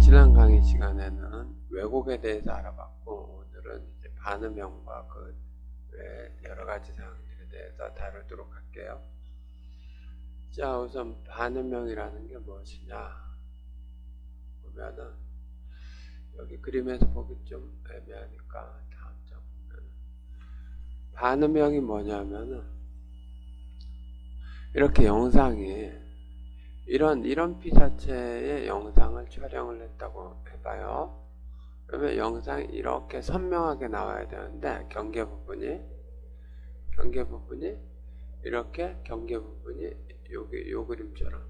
지난 강의 시간에는 왜곡에 대해서 알아봤고, 오늘은 이제 반음형과 그 외 여러 가지 사항들에 대해서 다루도록 할게요. 자, 우선 반음형이라는 게 무엇이냐 보면은, 여기 그림에서 보기 좀 애매하니까 다음 장 보면은, 반음형이 뭐냐면은 이렇게 영상이 이런 피사체의 영상을 촬영을 했다고 해봐요. 그러면 영상이 이렇게 선명하게 나와야 되는데, 경계 부분이 이렇게 경계 부분이 여기 요 그림처럼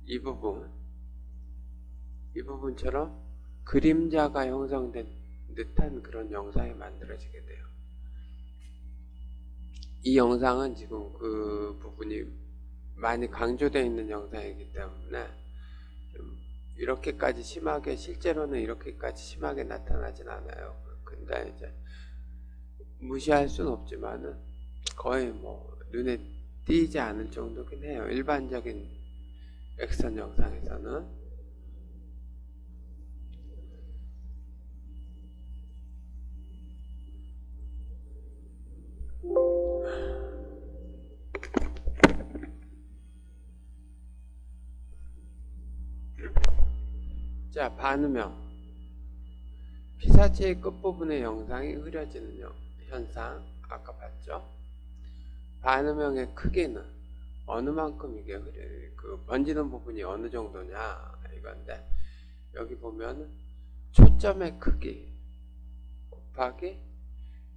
이 부분처럼 그림자가 형성된 듯한 그런 영상이 만들어지게 돼요. 이 영상은 지금 그 부분이 많이 강조되어 있는 영상이기 때문에 좀 이렇게까지 심하게, 실제로는 이렇게까지 심하게 나타나진 않아요. 근데 이제 무시할 수는 없지만은 거의 뭐 눈에 띄지 않을 정도긴 해요. 일반적인 액션 영상에서는. 자, 반음형. 피사체의 끝부분의 영상이 흐려지는 현상, 아까 봤죠? 반음형의 크기는 어느 만큼 이게 번지는 부분이 어느 정도냐 이건데, 여기 보면 초점의 크기 곱하기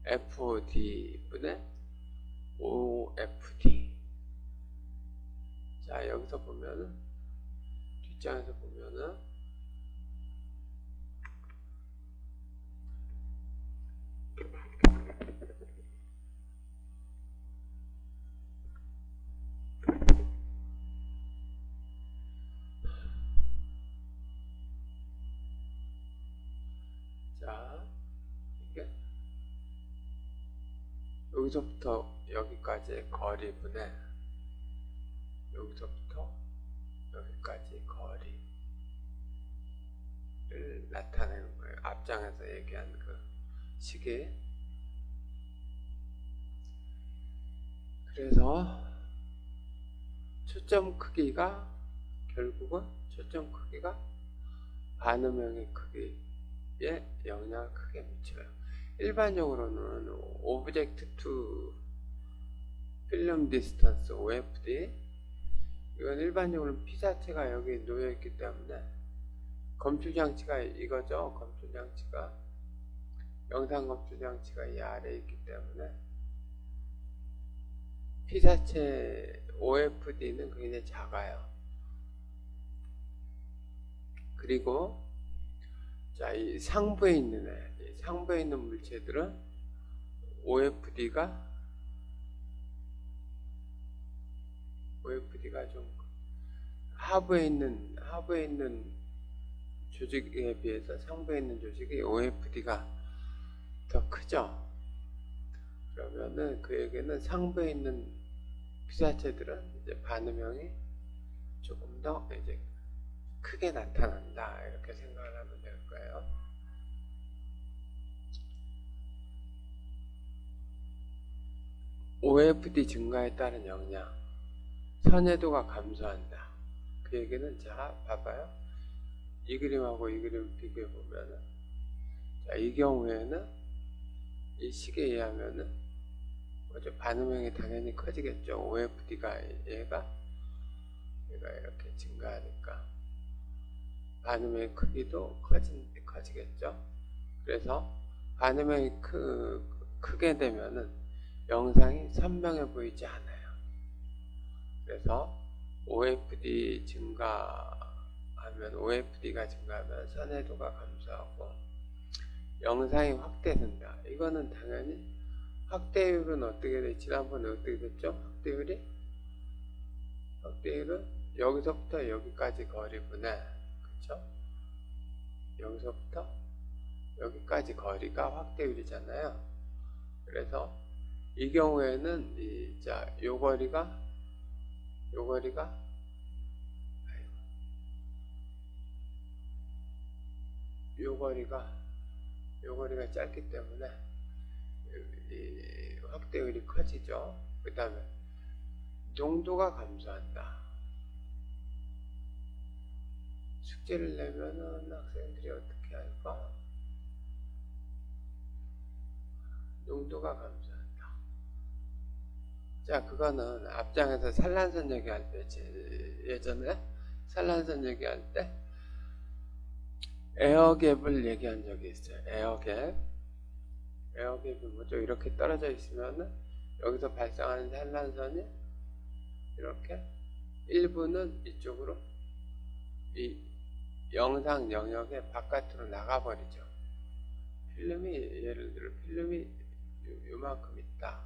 FD분의 OFD. 자, 여기서 보면은, 뒷장에서 보면은 자, 이게 여기서부터 여기까지의 거리분의 여기서부터 여기까지 거리를 나타내는 거예요. 앞장에서 얘기한 그 시계. 그래서 초점 크기가 결국은 반음형의 크기에 영향을 크게 미쳐요. 일반적으로는 오브젝트 투 필름 디스턴스 OFD, 이건 일반적으로 피사체가 여기 놓여있기 때문에 검출장치가 이거죠. 영상 검출장치가 이 아래에 있기 때문에 피사체 OFD는 굉장히 작아요. 그리고 자, 이 상부에 있는 물체들은 OFD가 좀 하부에 있는 조직에 비해서 상부에 있는 조직이 OFD가 더 크죠. 그러면은 그에게는 상부에 있는 피사체들은 이제 반음형이 조금 더 이제 크게 나타난다, 이렇게 생각을 하면 될 거예요. OFD 증가에 따른 영향, 선해도가 감소한다. 그 얘기는, 자, 봐봐요. 이 그림하고 이 그림 비교해 보면은, 자, 이 경우에는 이 식에 의하면은 반음형이 당연히 커지겠죠. OFD가 얘가 이렇게 증가하니까 반음의 크기도 커지겠죠. 그래서 반음형이 크게 되면은 영상이 선명해 보이지 않아요. 그래서 OFD가 증가하면 선해도가 감소하고 영상이 확대된다. 이거는 당연히 확대율은 어떻게 돼? 지난번에 어떻게 됐죠? 확대율은 여기서부터 여기까지 거리분의, 그쵸? 여기서부터 여기까지 거리가 확대율이잖아요. 그래서 이 경우에는 요 거리가 요거리가 짧기 때문에 이 확대율이 커지죠. 그 다음에 농도가 감소한다. 숙제를 내면은 학생들이 어떻게 할까? 농도가 감소한다. 자, 그거는 앞장에서 산란선 얘기할 때, 예전에 산란선 얘기할 때 에어갭을 얘기한 적이 있어요. 에어갭이 뭐죠? 이렇게 떨어져 있으면은 여기서 발생하는 산란선이 이렇게 일부는 이쪽으로 이 영상 영역의 바깥으로 나가버리죠. 필름이, 예를 들어 필름이 요만큼 있다.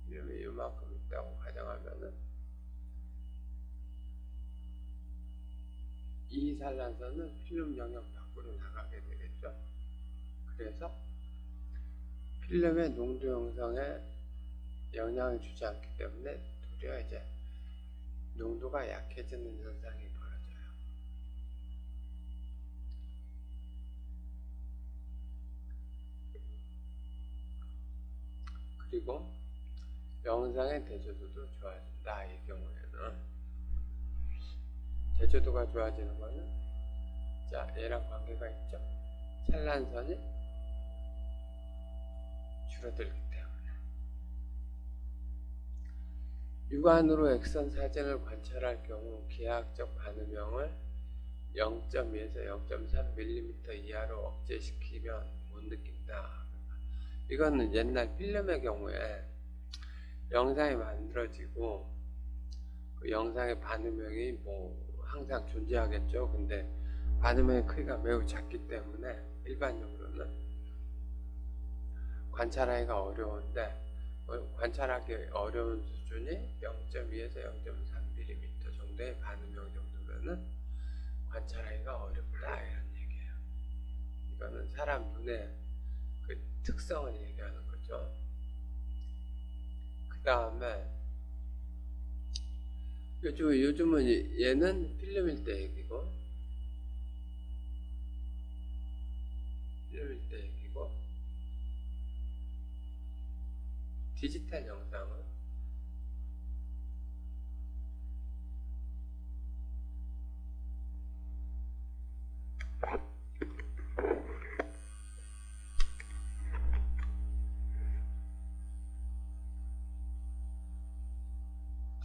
필름이 요만큼 있다고 가정하면은 이 산란선은 필름 영역 밖으로 나가게 되겠죠. 그래서 필름의 농도 형성에 영향을 주지 않기 때문에 도리어 이제 농도가 약해지는 현상이 벌어져요. 그리고 영상의 대조도도 좋아진다. 이 경우에는 대조도가 좋아지는 거는, 자, 얘랑 관계가 있죠. 산란선이 줄어들기 때문에. 육안으로 X선 사진을 관찰할 경우 기하학적 반음형을 0.2에서 0.3mm 이하로 억제시키면 못 느낀다. 이거는 옛날 필름의 경우에 영상이 만들어지고 그 영상의 반음형이 뭐 항상 존재하겠죠. 근데 반음의 크기가 매우 작기 때문에 일반적으로는 관찰하기가 어려운데, 관찰하기 어려운 수준이 0.2에서 0.3mm 정도의 반음형 정도면은 관찰하기가 어렵다, 이런 얘기예요. 이거는 사람 눈의 그 특성을 얘기하는 거죠. 그 다음에 요즘은 얘는 필름일 때 얘기고, 디지털 영상은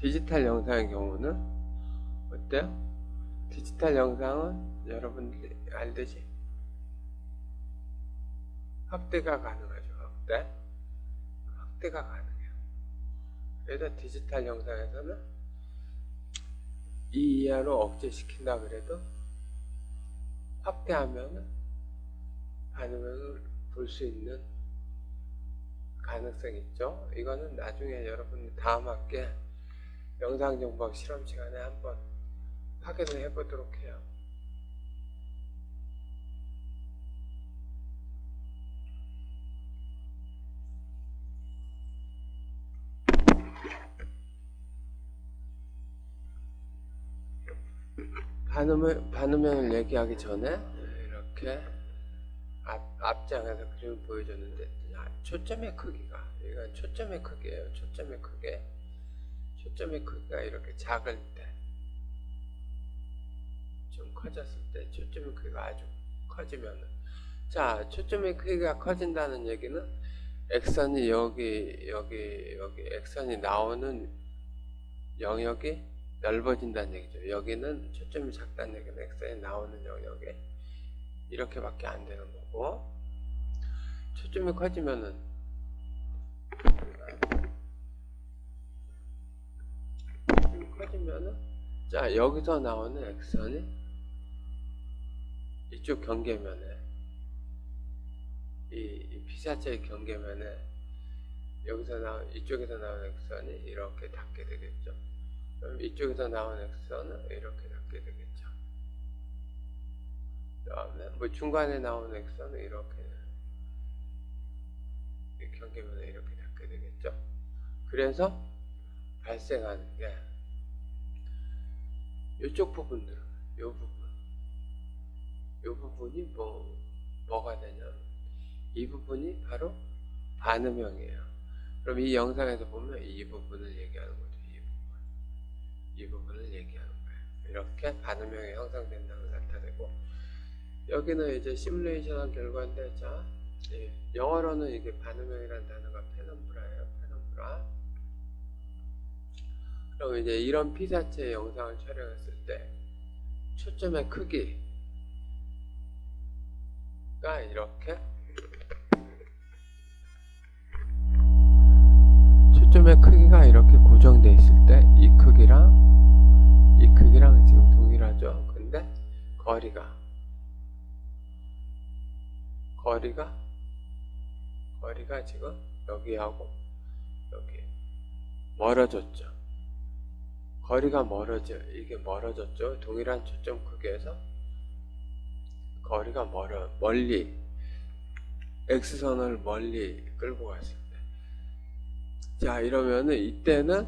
디지털 영상의 경우는 어때요? 디지털 영상은 여러분들이 알듯이 확대가 가능하죠. 확대가 가능해요. 그래서 디지털 영상에서는 이 이하로 억제시킨다 그래도 확대하면 반응을 볼 수 있는 가능성이 있죠. 이거는 나중에 여러분 다음 학기에 영상정보학 실험 시간에 한번 확인을 해보도록 해요. 반음형을 얘기하기 전에 이렇게 앞장에서 그림을 보여줬는데, 초점의 크기가, 이건 초점의 크기예요. 초점의 크기가 이렇게 작을 때, 좀 커졌을 때, 초점의 크기가 아주 커지면은, 자, 초점의 크기가 커진다는 얘기는 X선이 여기 X선이 나오는 영역이 넓어진다는 얘기죠. 여기는 초점이 작다는 얘기는 X선이 나오는 영역이 이렇게밖에 안 되는 거고, 초점이 커지면은 자, 여기서 나오는 X선이 이쪽 경계면에, 이 피사체의 경계면에 이쪽에서 나오는 X선이 이렇게 닿게 되겠죠. 그럼 이쪽에서 나오는 X선은 이렇게 닿게 되겠죠. 그 다음에 뭐 중간에 나오는 X선은 이렇게 경계면에 이렇게 닿게 되겠죠. 그래서 발생하는 게 이쪽 부분들은, 요 부분이 뭐가 되냐면 이 부분이 바로 반음형이에요. 그럼 이 영상에서 보면 이 부분을 얘기하는 거죠. 이 부분을 얘기하는 거예요. 이렇게 반음형이 형성된다고 나타내고, 여기는 이제 시뮬레이션한 결과인데, 자, 영어로는 이게 반음형이라는 단어가 페넘브라예요. 페넘브라. 그럼 이제 이런 피사체 영상을 촬영했을 때 초점의 크기가 이렇게, 초점의 크기가 이렇게 고정되어 있을 때 이 크기랑 지금 동일하죠. 근데 거리가 지금 여기하고 여기 멀어졌죠. 거리가 이게 멀어졌죠. 동일한 초점 크기에서 거리가 멀리, X선을 멀리 끌고 갔을 때. 자, 이러면은 이때는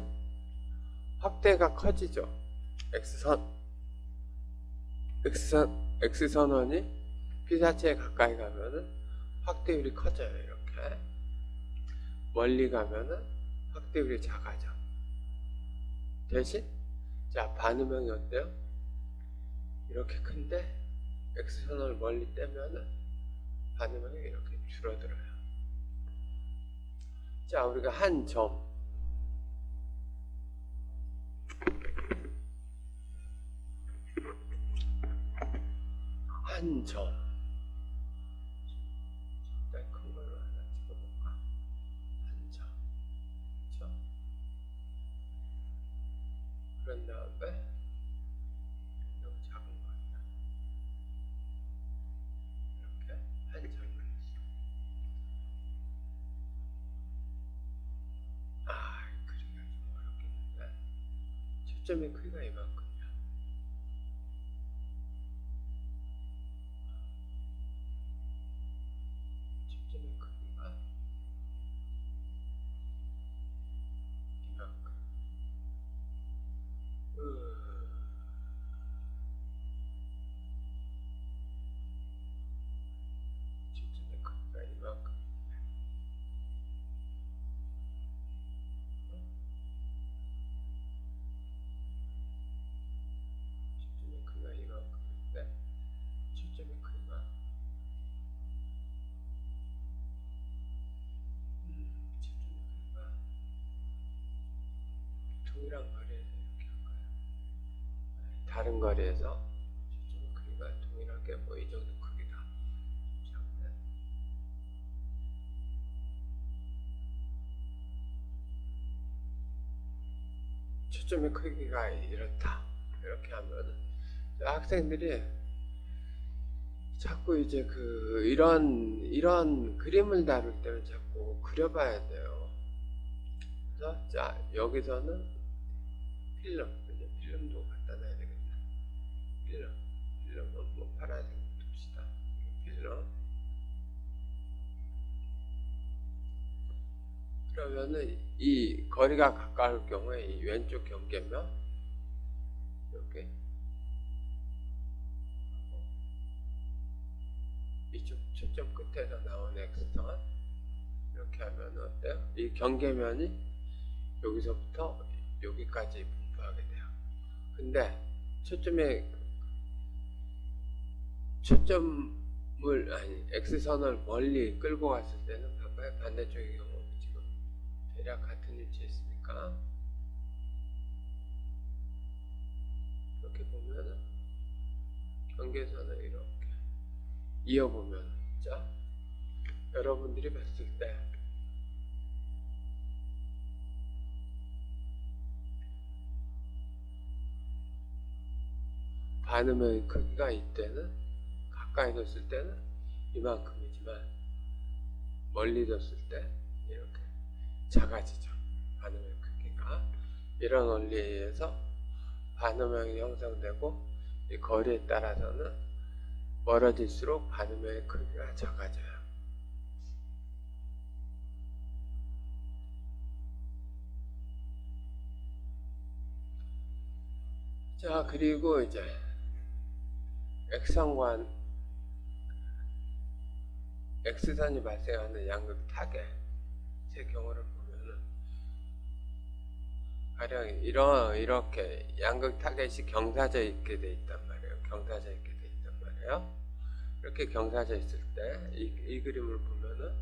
확대가 커지죠. X선원이 피사체에 가까이 가면은 확대율이 커져요. 이렇게. 멀리 가면은 확대율이 작아져. 대신, 자, 반음형이 어때요? 이렇게 큰데 X선을 멀리 떼면은 반음형이 이렇게 줄어들어요. 자, 우리가 한 점, 적당히 큰 걸로 하나 찍어볼까? 한 점, 그렇죠? 그런 다음에 너무 작은 거 같다. 이렇게 한 점을 했어. 그리기가 좀 어렵겠는데, 초점의 크기가 이만큼이야. 초점의 크기가 이만큼. 초점의 크기가 이만큼. 초점의 크기가 이만큼인데, 초점의 크기가 동일한 거리에서 이렇게 할까요? 다른 거리에서 초점의 크기가 동일하게 이 정도 크기다. 초점의 크기가 이렇다. 이렇게 하면은 학생들이 자꾸 이제 이런 그림을 다룰 때는 자꾸 그려봐야 돼요. 그래서 자, 여기서는 필름도 갖다 놔야 되겠다. 필름은 파란색 둡시다. 필름. 그러면은 이 거리가 가까울 경우에 이 왼쪽 경계면 이렇게 이쪽 초점 끝에서 나오는 X선 이렇게 하면 어때요? 이 경계면이 여기서부터 여기까지 분포하게 돼요. 근데 X선을 멀리 끌고 갔을 때는 봐봐요. 반대쪽의 경우 지금 대략 같은 위치에 있으니까 이렇게 보면은 경계선을 이렇게 이어보면, 자, 여러분들이 봤을 때 반음의 크기가 이때는 가까이 뒀을 때는 이만큼이지만 멀리 뒀을 때 이렇게 작아지죠. 반음의 크기가. 이런 원리에 의해서 반음형이 형성되고 이 거리에 따라서는 멀어질수록 반음의 크기가 작아져요. 자, 그리고 이제 X선과 X선이 발생하는 양극 타겟 제 경우를 보면은 가령 이렇게 양극 타겟이 경사져 있게 돼 있단 말이에요. 경사져 있게 돼 있단 말이에요. 이렇게 경사져 있을 때 이 그림을 보면은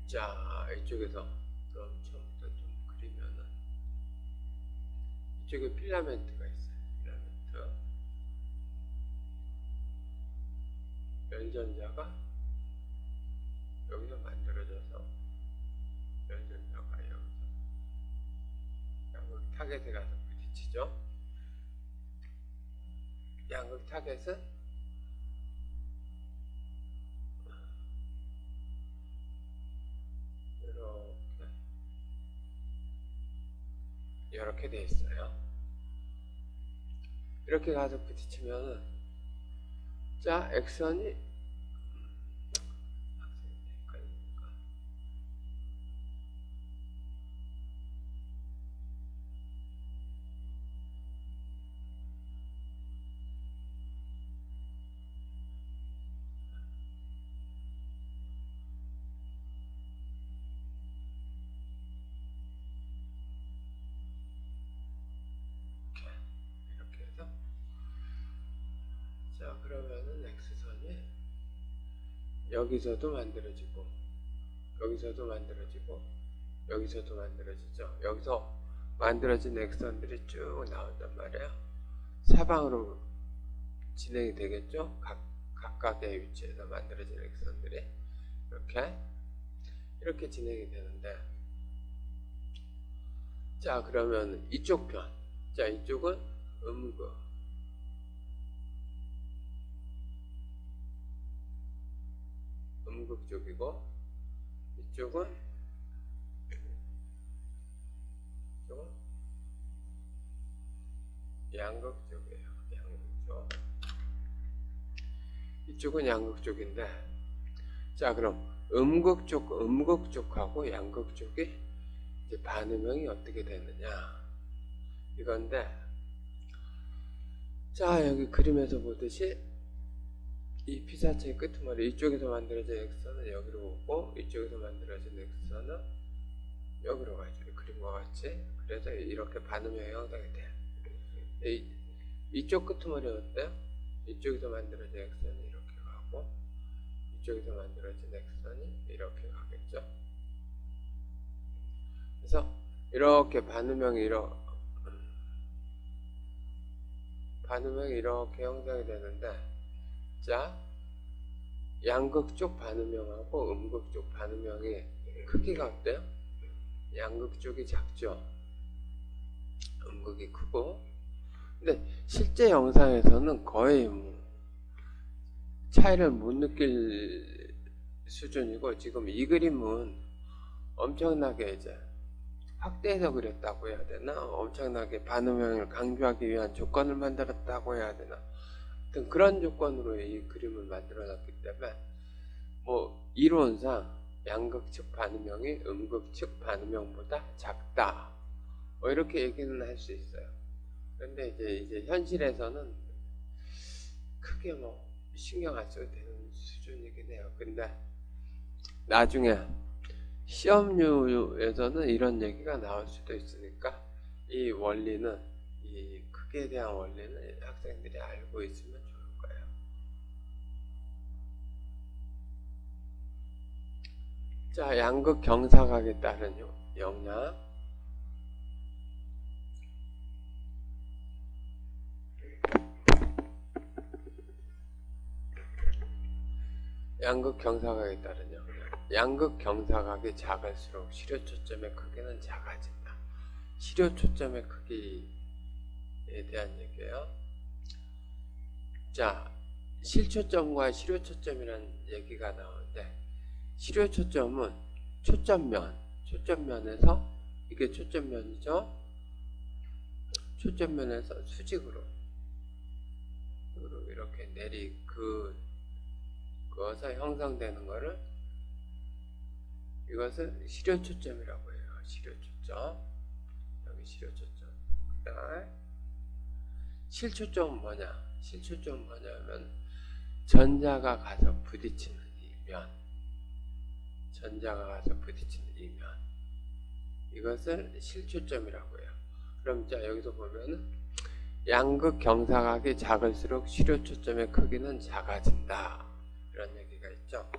자 이쪽에서 그럼 처음부터 좀 그리면은 이쪽에 필라멘트가 있어요. 필라멘트 면전자가 여기서 만들어져서 면전자가 여기서 양극 타겟에 가서 부딪히죠. 양극 타겟은 이렇게 돼 있어요. 이렇게 가서 부딪히면은 자 X선이 이렇게 해서 자 그러면은 X선이 여기서도 만들어지고 여기서도 만들어지고 여기서도 만들어지죠. 여기서 만들어진 X선들이 쭉 나온단 말이에요. 사방으로 진행이 되겠죠. 각각의 위치에서 만들어진 X선들이 이렇게 진행이 되는데 자 그러면 이쪽 편 자 이쪽은 음극 쪽이고 이쪽은 양극 쪽이에요. 양극 쪽. 이쪽은 양극 쪽인데 자 그럼 음극 쪽하고 양극 쪽이 이제 반음형이 어떻게 되느냐 이건데 자 여기 그림에서 보듯이 이 피사체의 끄트머리 이쪽에서 만들어진 X선은 여기로 오고 이쪽에서 만들어진 X선은 여기로 가죠. 그림과 같이. 그래서 이렇게 반음형이 형성이 돼요. 이쪽 끄트머리 어때요? 이쪽에서 만들어진 X선이 이렇게 가고 이쪽에서 만들어진 X선이 이렇게 가겠죠. 그래서 이렇게 반음형이 이렇게 형성이 되는데 자 양극 쪽 반음형하고 음극 쪽 반음형의 크기가 어때요? 양극 쪽이 작죠. 음극이 크고 근데 실제 영상에서는 거의 차이를 못 느낄 수준이고 지금 이 그림은 엄청나게 이제 확대해서 그렸다고 해야 되나 엄청나게 반음형을 강조하기 위한 조건을 만들었다고 해야 되나 그런 조건으로 이 그림을 만들어 놨기 때문에 뭐 이론상 양극 측 반음형이 음극 측 반음형보다 작다 뭐 이렇게 얘기는 할 수 있어요. 그런데 이제 현실에서는 크게 뭐 신경 안 써도 되는 수준이긴 해요. 근데 나중에 시험류에서는 이런 얘기가 나올 수도 있으니까 이 원리는 이 크기에 대한 원리는 학생들이 알고 있으면 좋을 거예요. 자, 양극 경사각에 따른 영향. 양극 경사각에 따른 영향. 양극 경사각이 작을수록 시료초점의 크기는 작아진다. 시료초점의 크기에 대한 얘기예요. 자, 실초점과 시료초점이라는 얘기가 나오는데 시료초점은 초점면에서 이게 초점면이죠. 초점면에서 수직으로 이렇게 그어서 형성되는 거를 이것을 시료초점이라고 해요. 시료초점. 여기 시료초점. 그다음에 실초점은 뭐냐? 실초점은 뭐냐면 전자가 가서 부딪히는 이 면, 전자가 가서 부딪히는 이 면, 이것을 실초점이라고 해요. 그럼 자 여기서 보면은 양극 경사각이 작을수록 실효초점의 크기는 작아진다, 이런 얘기가 있죠.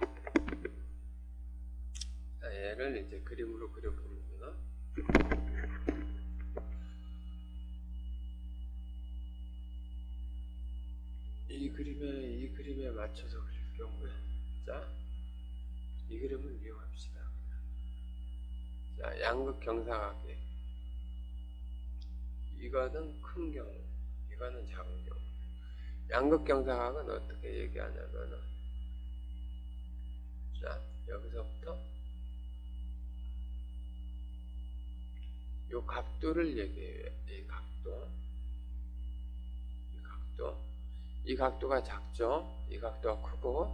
자, 얘를 이제 그림으로 그려보면 이 그림에 맞춰서 그릴 경우에, 자, 이 그림을 이용합시다. 자, 양극 경사각이, 이거는 큰 경우, 이거는 작은 경우. 양극 경사각은 어떻게 얘기하냐면은, 자, 여기서부터 요 각도를 얘기해요. 이 각도가 작죠? 이 각도가 크고,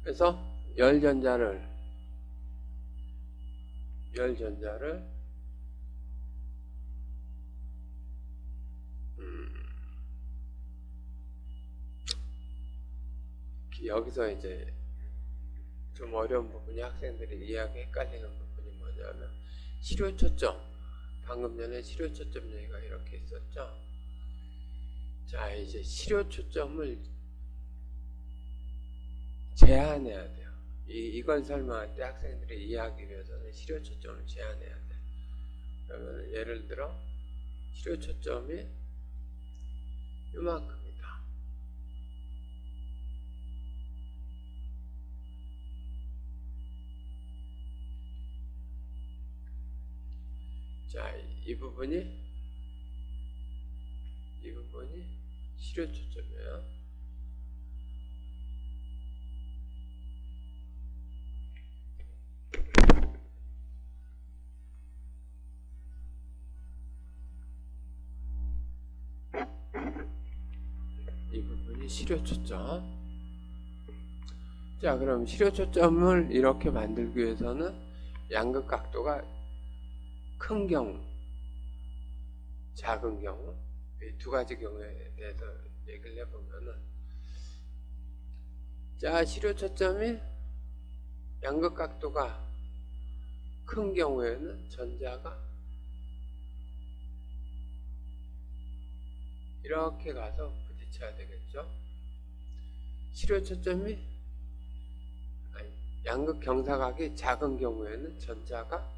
그래서 열전자를 여기서 이제 좀 어려운 부분이, 학생들이 이해하기 헷갈리는 부분이 뭐냐면 실효초점, 방금 전에 실효초점 얘기가 이렇게 있었죠. 자, 이제 실효초점을 제한해야 돼요. 이걸 설명할 때 학생들이 이해하기 위해서는 실효초점을 제한해야 돼. 그러면 예를 들어 실효초점이 이만큼이다. 자, 이 부분이 실효초점이에요. 이 부분이 실효초점. 자, 그럼 실효초점을 이렇게 만들기 위해서는 양극 각도가 큰 경우, 작은 경우, 이 두 가지 경우에 대해서 얘기를 해보면은, 자, 실효초점이 양극 각도가 큰 경우에는 전자가 이렇게 가서 부딪혀야 되겠죠. 실효초점이 양극 경사각이 작은 경우에는 전자가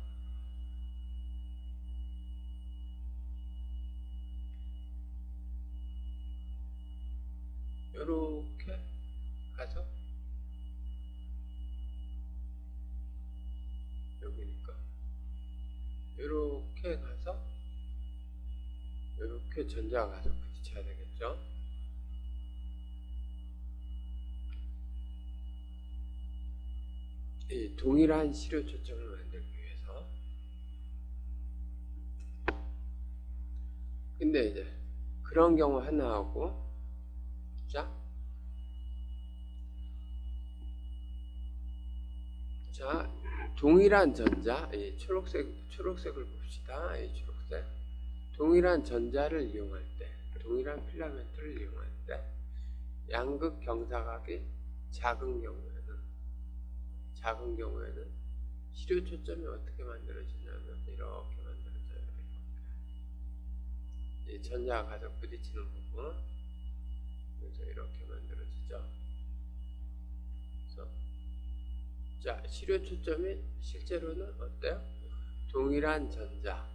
이렇게 가서, 여기니까 이렇게 가서 이렇게 전자가 가서 부딪혀야 되겠죠. 이 동일한 실효초점을 만들기 위해서. 근데 이제 그런 경우 하나하고, 자, 동일한 전자, 이 초록색을 봅시다. 이 초록색. 동일한 전자를 이용할 때, 동일한 필라멘트를 이용할 때, 양극 경사각이 작은 경우에는 실효초점이 어떻게 만들어지냐면 이렇게 만들어져요. 이 전자가 가서 부딪히는 부분, 그래서 이렇게 만들어지죠. 그래서 자, 실효초점이 실제로는 어때요? 동일한 전자,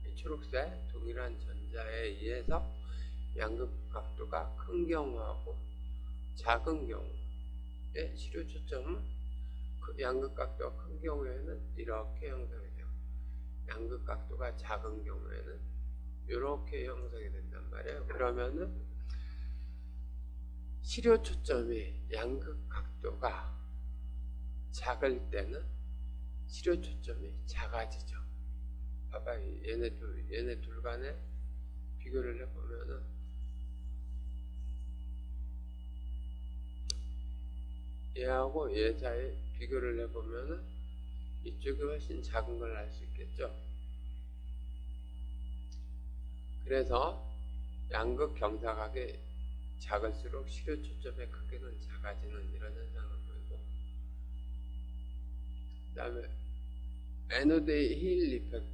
이 초록색 동일한 전자에 의해서 양극 각도가 큰 경우하고 작은 경우의 실효초점은, 양극 각도가 큰 경우에는 이렇게 형성이 돼요. 양극 각도가 작은 경우에는 이렇게 형성이 된단 말이에요. 그러면은 실효초점이 양극 각도가 작을 때는 실효초점이 작아지죠. 봐봐, 얘네 둘 간에 비교를 해보면은, 얘하고 얘 사이 비교를 해보면은 이쪽이 훨씬 작은 걸 알 수 있겠죠. 그래서 양극 경사각이 작을수록 시료 초점의 크기는 작아지는 이런 현상을 보이고, 그 다음에 에노드 힐 이펙트,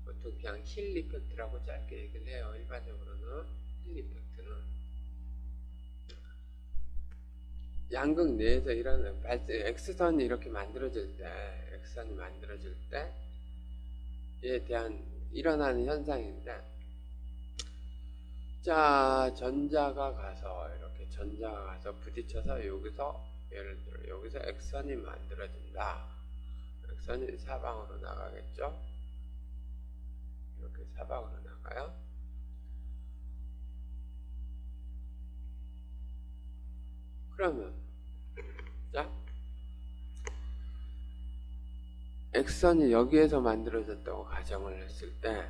보통 그냥 힐 이펙트라고 짧게 얘기를 해요. 일반적으로는 힐 이펙트는 양극 내에서 일어나는 X선이 이렇게 만들어질 때, X선이 만들어질 때에 대한 일어나는 현상인데, 자, 전자가 가서 부딪혀서 여기서, 예를 들어 여기서 X선이 만들어진다. X선이 사방으로 나가겠죠? 이렇게 사방으로 나가요. 그러면 자, X선이 여기에서 만들어졌다고 가정을 했을 때,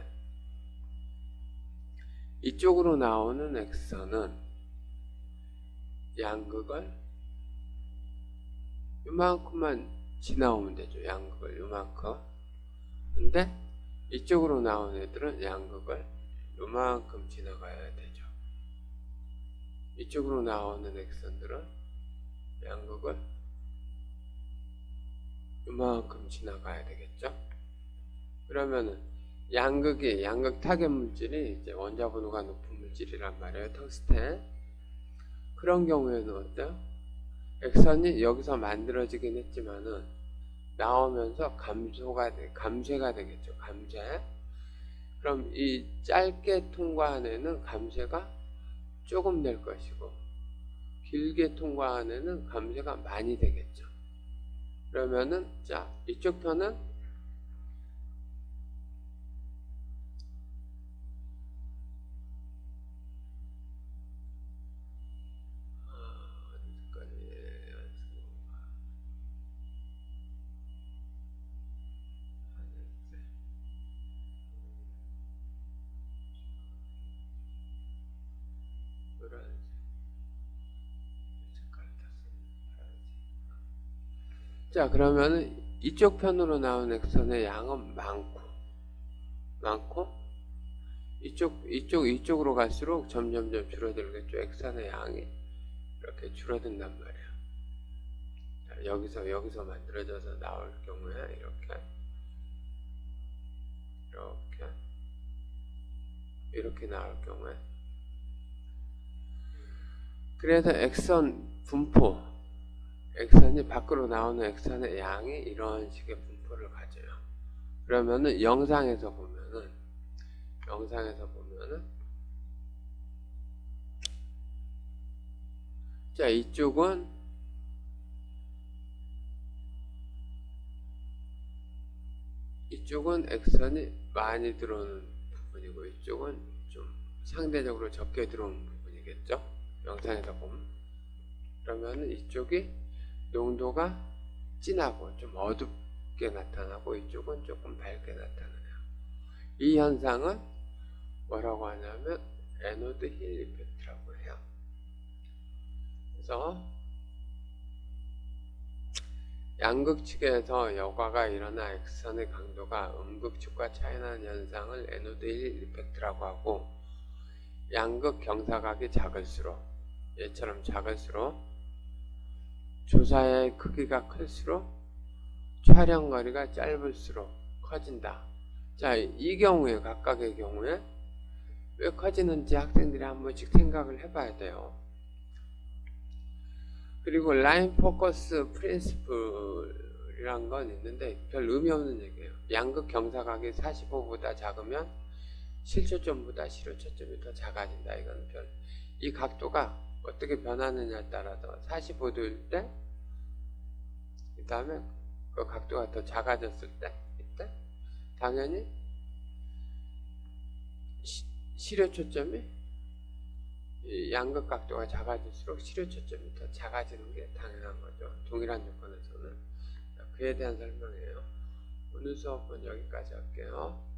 이쪽으로 나오는 X선은 양극을 요만큼만 지나오면 되죠. 양극을 요만큼. 근데 이쪽으로 나오는 애들은 양극을 요만큼 지나가야 되죠. 이쪽으로 나오는 X선들은 양극을 요만큼 지나가야 되겠죠. 그러면은 양극 타겟 물질이 이제 원자 분호가 높은 물질이란 말이에요. 텅스텐. 그런 경우에는 어때요? X선이 여기서 만들어지긴 했지만은 나오면서 감쇄가 되겠죠. 감쇄. 그럼 이 짧게 통과한 애는 감쇄가 조금 될 것이고, 길게 통과한 애는 감쇄가 많이 되겠죠. 그러면은 자, 이쪽 편은 자, 그러면은 이쪽 편으로 나온 X선의 양은 많고 이쪽으로 갈수록 점점점 줄어들겠죠. X선의 양이 이렇게 줄어든단 말이에요. 자, 여기서 만들어져서 나올 경우에 이렇게 나올 경우에, 그래서 X선 분포, X선이 밖으로 나오는 X선의 양이 이런 식의 분포를 가져요. 그러면은 영상에서 보면은 자, 이쪽은 X선이 많이 들어오는 부분이고, 이쪽은 좀 상대적으로 적게 들어오는 부분이겠죠. 영상에서 보면. 그러면은 이쪽이 농도가 진하고 좀 어둡게 나타나고, 이쪽은 조금 밝게 나타나요. 이 현상은 뭐라고 하냐면 에노드 힐 이펙트라고 해요. 그래서 양극 측에서 여과가 일어나 X선의 강도가 음극 측과 차이나는 현상을 에노드 힐 이펙트라고 하고, 양극 경사각이 작을수록, 얘처럼 작을수록 조사의 크기가 클수록 촬영거리가 짧을수록 커진다. 자, 이 경우에, 각각의 경우에 왜 커지는지 학생들이 한 번씩 생각을 해봐야 돼요. 그리고 라인 포커스 프린시플이란 건 있는데 별 의미 없는 얘기예요. 양극 경사각이 45보다 작으면 실초점보다 시료초점이 더 작아진다. 이건 이 각도가 어떻게 변하느냐에 따라서 45도일 때, 그 다음에 그 각도가 더 작아졌을 때, 이때 당연히 시료초점이, 이 양극 각도가 작아질수록 시료초점이 더 작아지는 게 당연한 거죠. 동일한 조건에서는. 그에 대한 설명이에요. 오늘 수업은 여기까지 할게요.